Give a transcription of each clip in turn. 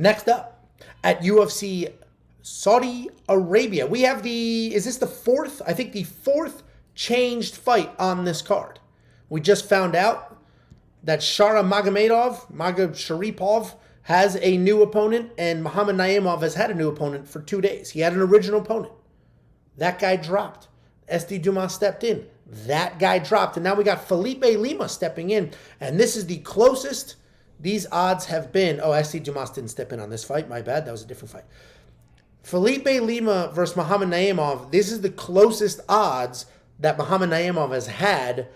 Next up, at UFC Saudi Arabia, we have is this the fourth? I think the fourth changed fight on this card. We just found out that Sharipov has a new opponent, and Muhammad Naimov has had a new opponent for 2 days. He had an original opponent. That guy dropped. SD Dumas stepped in. That guy dropped. And now we got Felipe Lima stepping in. And this is the closest these odds have been. Oh, SD Dumas didn't step in on this fight. My bad. That was a different fight. Felipe Lima versus Muhammad Naimov. This is the closest odds that Muhammad Naimov has had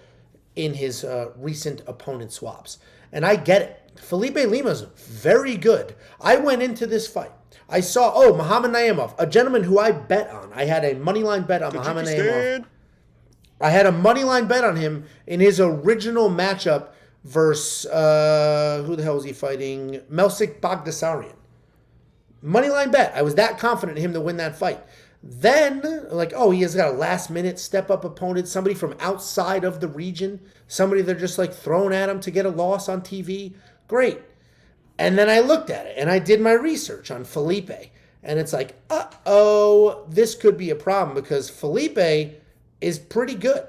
in his recent opponent swaps. And I get it. Felipe Lima's very good. I went into this fight. I saw, Muhammad Naimov, a gentleman who I bet on. I had a moneyline bet on Muhammad Naimov. I had a moneyline bet on him in his original matchup versus, who the hell was he fighting? Melsik Bagdasaryan. Moneyline bet. I was that confident in him to win that fight. Then, he has got a last-minute step-up opponent, somebody from outside of the region, somebody they're just throwing at him to get a loss on TV. Great. And then I looked at it, and I did my research on Felipe, and it's this could be a problem because Felipe is pretty good.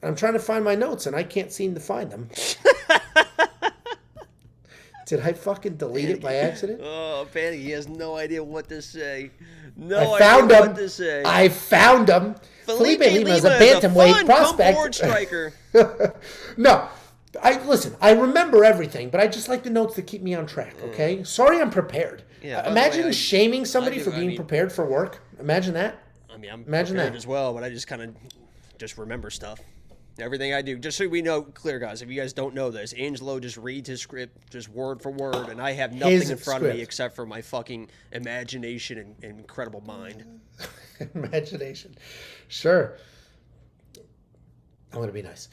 I'm trying to find my notes, and I can't seem to find them. Did I fucking delete it by accident? Oh, Panty, he has no idea what to say. I found him. Felipe Lima is a bantamweight prospect. Come striker. No, I remember everything, but I just like the notes that keep me on track, okay? Sorry I'm prepared. Yeah, imagine shaming somebody for being prepared for work. Imagine that. I'm prepared as well, but I just kind of remember stuff. Everything I do, just so we know, clear guys, if you guys don't know this, Angelo just reads his script just word for word, and I have nothing in front of me except for my fucking imagination and incredible mind. Imagination. Sure. I'm going to be nice.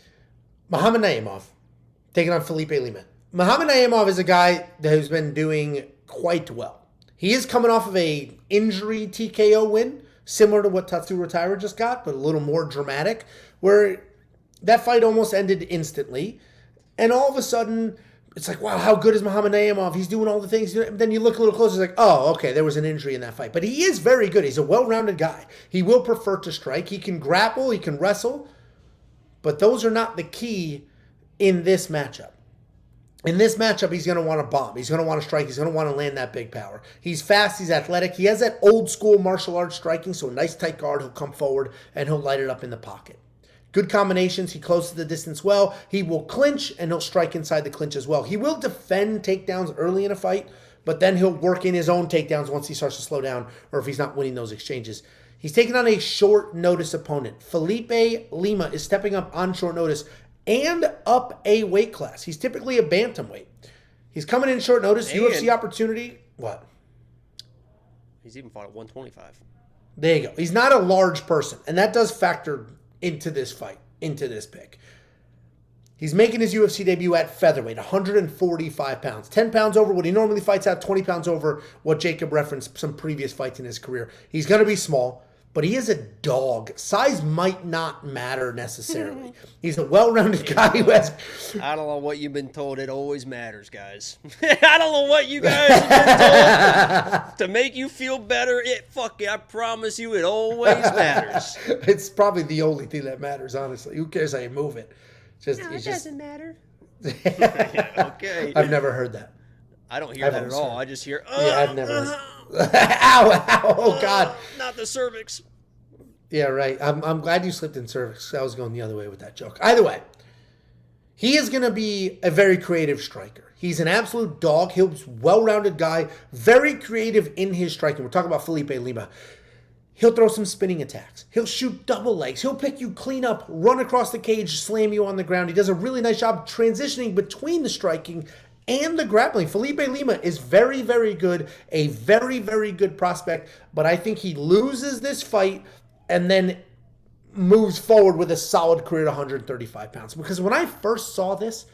Muhammad Naimov taking on Felipe Lima. Muhammad Naimov is a guy who's been doing quite well. He is coming off of a injury TKO win, similar to what Tatsuro Taira just got, but a little more dramatic, where that fight almost ended instantly. And all of a sudden, it's wow, how good is Muhammad Naimov? He's doing all the things. Then you look a little closer, it's okay, there was an injury in that fight. But he is very good. He's a well-rounded guy. He will prefer to strike. He can grapple. He can wrestle. But those are not the key in this matchup. In this matchup, he's going to want to bomb. He's going to want to strike. He's going to want to land that big power. He's fast. He's athletic. He has that old-school martial arts striking, so a nice tight guard. He'll come forward, and he'll light it up in the pocket. Good combinations. He closes the distance well. He will clinch, and he'll strike inside the clinch as well. He will defend takedowns early in a fight, but then he'll work in his own takedowns once he starts to slow down or if he's not winning those exchanges. He's taking on a short notice opponent. Felipe Lima is stepping up on short notice and up a weight class. He's typically a bantamweight. He's coming in short notice. UFC opportunity. What? He's even fought at 125. There you go. He's not a large person, and that does factor into this fight, into this pick. He's making his UFC debut at featherweight, 145 pounds. 10 pounds over what he normally fights at, 20 pounds over what Jacob referenced some previous fights in his career. He's going to be small, but he is a dog. Size might not matter necessarily. He's a well-rounded guy who has... I don't know what you've been told. It always matters, guys. I don't know what you guys have been told to make you feel better. I promise you, it always matters. It's probably the only thing that matters, honestly. Who cares how you move it? It doesn't matter. Okay. I've never heard that. I don't hear that at all. I just hear... I've never... Ow, oh God. Not the cervix. Yeah, right. I'm glad you slipped in cervix. I was going the other way with that joke. Either way, he is going to be a very creative striker. He's an absolute dog. He's a well-rounded guy, very creative in his striking. We're talking about Felipe Lima. He'll throw some spinning attacks. He'll shoot double legs. He'll pick you clean up, run across the cage, slam you on the ground. He does a really nice job transitioning between the striking and the grappling. Felipe Lima is very, very good, a very, very good prospect, but I think he loses this fight and then moves forward with a solid career at 135 pounds. Because when I first saw this,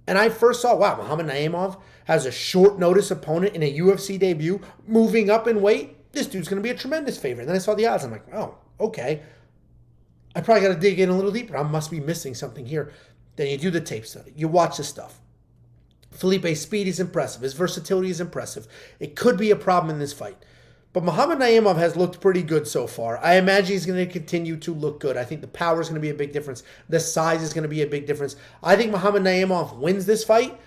and I first saw, wow, Muhammad Naimov has a short notice opponent in a UFC debut, moving up in weight, this dude's going to be a tremendous favorite. And then I saw the odds, I'm like, oh, okay. I probably got to dig in a little deeper. I must be missing something here. Then you do the tape study. You watch the stuff. Felipe's speed is impressive. His versatility is impressive. It could be a problem in this fight. But Muhammad Naimov has looked pretty good so far. I imagine he's going to continue to look good. I think the power is going to be a big difference. The size is going to be a big difference. I think Muhammad Naimov wins this fight,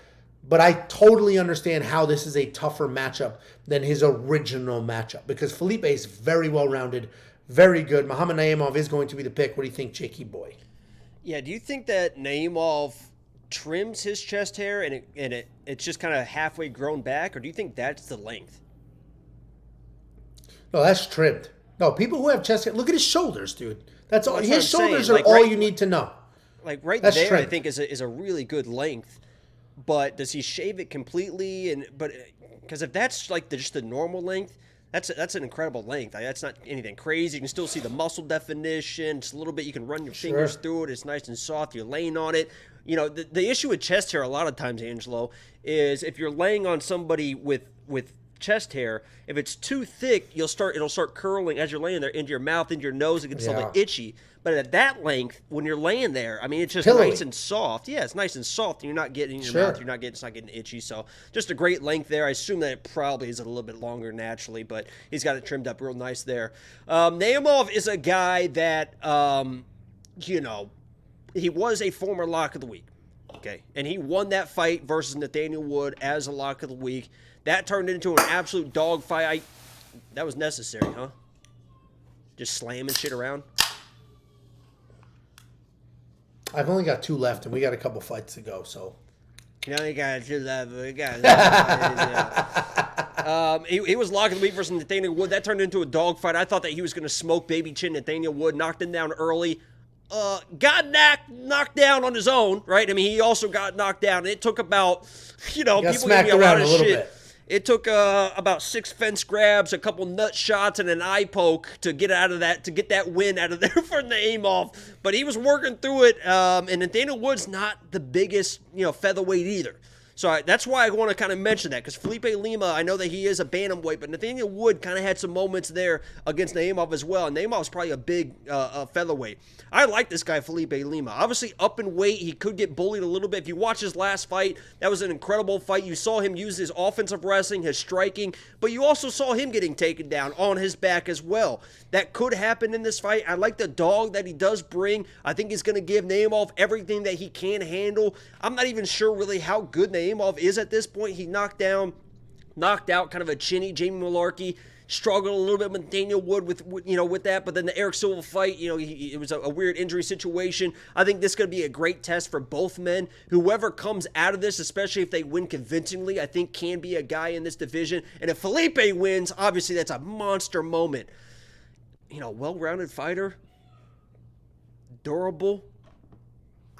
but I totally understand how this is a tougher matchup than his original matchup because Felipe is very well-rounded, very good. Muhammad Naimov is going to be the pick. What do you think, Jakey boy? Yeah, do you think that Naimov trims his chest hair and it's just kind of halfway grown back, or do you think that's the length? No, that's trimmed. No, people who have chest hair, look at his shoulders, dude. That's all. His shoulders saying. are all you need to know. Like that's there, trimmed. I think is a really good length. But does he shave it completely? Because if that's like just the normal length, that's an incredible length. That's not anything crazy. You can still see the muscle definition. Just a little bit. You can run your fingers through it. It's nice and soft. You're laying on it. You know, the issue with chest hair a lot of times, Angelo, is if you're laying on somebody with chest hair, if it's too thick, it'll start curling as you're laying there into your mouth, into your nose. It gets a little itchy. But at that length, when you're laying there, I mean, it's just nice and soft. Yeah, it's nice and soft, and you're not getting in your mouth. It's not getting itchy. So just a great length there. I assume that it probably is a little bit longer naturally, but he's got it trimmed up real nice there. Naimov is a guy that, he was a former lock of the week. Okay, and he won that fight versus Nathaniel Wood as a lock of the week. That turned into an absolute dogfight. That was necessary, huh? Just slamming shit around. I've only got 2 left, and we got a couple fights to go, so. You only got 2 left. He was lock of the week versus Nathaniel Wood. That turned into a dogfight. I thought that he was going to smoke Baby Chin Nathaniel Wood, knocked him down early. Got knocked down on his own, right? I mean, he also got knocked down. It took about, people gave me a lot of shit. It took about 6 fence grabs, a couple nut shots, and an eye poke to get that win out of there for Naimov. But he was working through it, and Nathaniel Wood's not the biggest, featherweight either. So that's why I want to kind of mention that, because Felipe Lima, I know that he is a bantamweight, but Nathaniel Wood kind of had some moments there against Naimov as well, and Naimov's probably a big featherweight. I like this guy, Felipe Lima. Obviously, up in weight, he could get bullied a little bit. If you watch his last fight, that was an incredible fight. You saw him use his offensive wrestling, his striking, but you also saw him getting taken down on his back as well. That could happen in this fight. I like the dog that he does bring. I think he's going to give Naimov everything that he can handle. I'm not even sure really how good Naimov is at this point. He knocked out kind of a chinny Jamie Mullarkey. Struggled a little bit with Daniel Wood with that, but then the Eric Silva fight, it was a weird injury situation. I think this is going to be a great test for both men. Whoever comes out of this, especially if they win convincingly, I think can be a guy in this division. And if Felipe wins, obviously that's a monster moment. Well-rounded fighter, durable.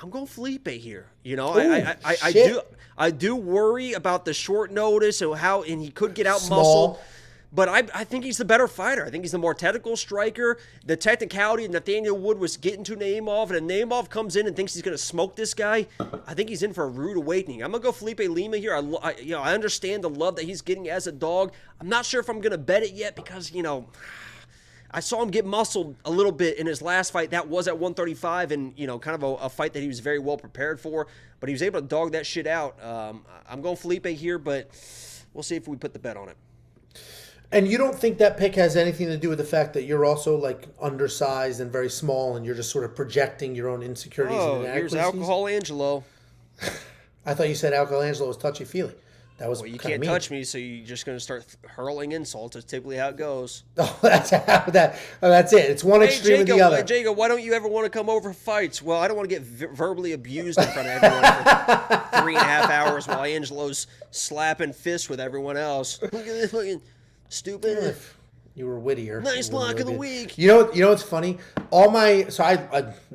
I'm going Felipe here. I do worry about the short notice and he could get out muscled. But I think he's the better fighter. I think he's the more technical striker. The technicality Nathaniel Wood was getting to Naimov, and if Naimov comes in and thinks he's going to smoke this guy, I think he's in for a rude awakening. I'm going to go Felipe Lima here. I understand the love that he's getting as a dog. I'm not sure if I'm going to bet it yet because, I saw him get muscled a little bit in his last fight. That was at 135 and, kind of a fight that he was very well prepared for. But he was able to dog that shit out. I'm going Felipe here, but we'll see if we put the bet on it. And you don't think that pick has anything to do with the fact that you're also like undersized and very small and you're just sort of projecting your own insecurities and inadequacies? Here's Alcohol Angelo. I thought you said Alcohol Angelo was touchy-feely. That was you can't touch me, so you're just going to start hurling insults. That's typically how it goes. Oh, that's it. It's one extreme or the other. Jacob, why don't you ever want to come over for fights? Well, I don't want to get verbally abused in front of everyone for 3.5 hours while Angelo's slapping fists with everyone else. Look at this fucking stupid. You were wittier. Nice lock of the week. You know what's funny? I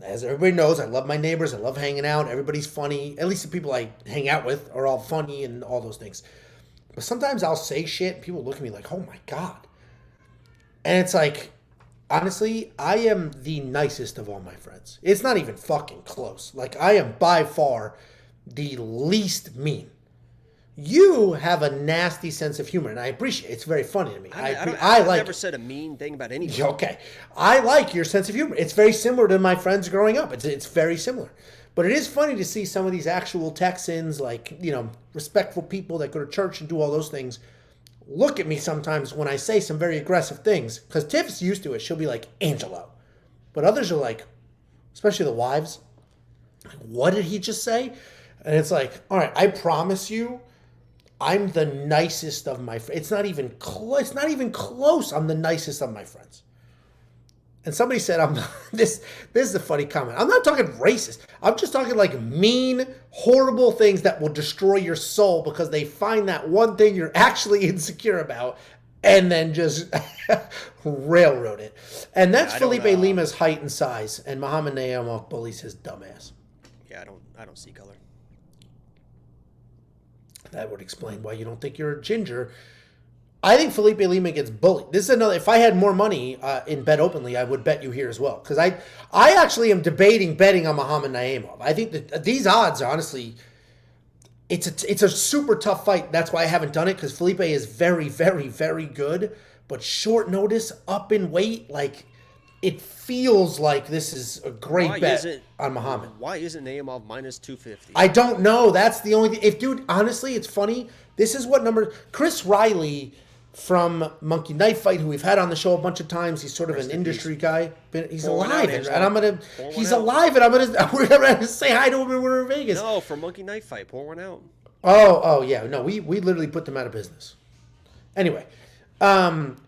as everybody knows, I love my neighbors. I love hanging out. Everybody's funny. At least the people I hang out with are all funny and all those things. But sometimes I'll say shit and people look at me like, oh my God. And it's like, honestly, I am the nicest of all my friends. It's not even fucking close. Like, I am by far the least mean. You have a nasty sense of humor, and I appreciate it. It's very funny to me. I've never said a mean thing about anyone. Okay. I like your sense of humor. It's very similar to my friends growing up. It's very similar. But it is funny to see some of these actual Texans, like, respectful people that go to church and do all those things, look at me sometimes when I say some very aggressive things. Because Tiff's used to it. She'll be like, Angelo. But others are like, especially the wives, like, what did he just say? And it's like, all right, I promise you, I'm the nicest of my friends. It's not even close. It's not even close. I'm the nicest of my friends. And somebody said, "I'm not, this is a funny comment. I'm not talking racist. I'm just talking like mean, horrible things that will destroy your soul because they find that one thing you're actually insecure about and then just railroad it." And that's Felipe Lima's height and size, and Muhammad Naimov bullies his dumbass. Yeah, I don't see color. That would explain why you don't think you're a ginger. I think Felipe Lima gets bullied. This is another. If I had more money in Bet Openly, I would bet you here as well. Because I actually am debating betting on Muhammad Naimov. I think that these odds, honestly, it's a super tough fight. That's why I haven't done it, because Felipe is very, very, very good. But short notice, up in weight, like, it feels like this is a great bet on Muhammad. Why isn't Naimov minus 250? I don't know. That's the only thing. Dude, honestly, it's funny. This is what number. Chris Riley from Monkey Knife Fight, who we've had on the show a bunch of times. He's sort of an industry guy. He's alive, and I'm gonna. He's alive, and we're gonna say hi to him when we're in Vegas. No, for Monkey Knife Fight, pour one out. Oh yeah. No, we literally put them out of business. Anyway,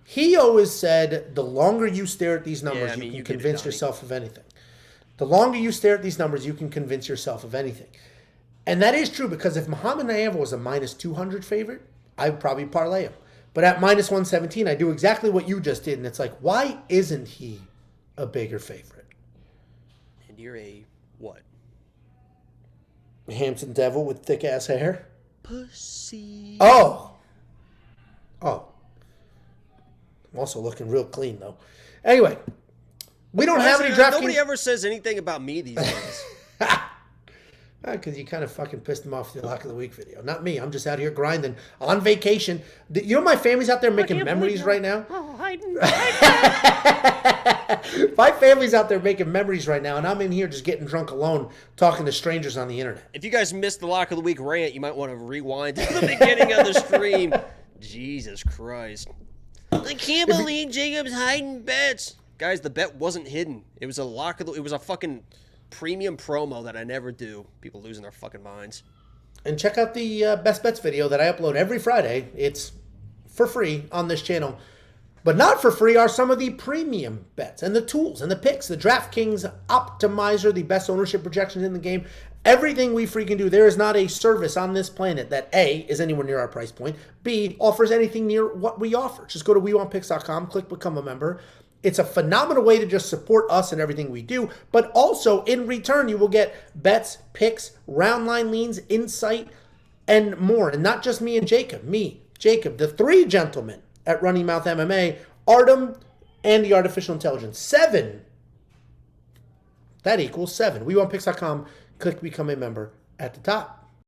he always said the longer you stare at these numbers, you can convince yourself of anything. The longer you stare at these numbers, you can convince yourself of anything. And that is true, because if Muhammad Naimov was a minus 200 favorite, I would probably parlay him. But at minus 117, I do exactly what you just did. And it's like, why isn't he a bigger favorite? And you're a what? Hampton Devil with thick-ass hair? Pussy. Oh. I'm also looking real clean, though. Anyway, we don't have any DraftKings. Nobody ever says anything about me these days. Because you kind of fucking pissed him off with the Lock of the Week video. Not me. I'm just out here grinding on vacation. You know my family's out there making memories right now? Oh, My family's out there making memories right now, and I'm in here just getting drunk alone, talking to strangers on the internet. If you guys missed the Lock of the Week rant, you might want to rewind to the beginning of the stream. Jesus Christ. I can't believe Jacob's hiding bets. Guys, the bet wasn't hidden. It was a it was a fucking premium promo that I never do. People losing their fucking minds. And check out the Best Bets video that I upload every Friday. It's for free on this channel. But not for free are some of the premium bets and the tools and the picks. The DraftKings Optimizer, the best ownership projections in the game. Everything we freaking do. There is not a service on this planet that A, is anywhere near our price point, B, offers anything near what we offer. Just go to WeWantPicks.com, click Become a Member. It's a phenomenal way to just support us and everything we do, but also in return, you will get bets, picks, round line leans, insight, and more. And not just me and Jacob. Me, Jacob, the three gentlemen at Running Mouth MMA, Artem, and the Artificial Intelligence. 7. That equals 7. WeWantPicks.com. Click Become a Member at the top.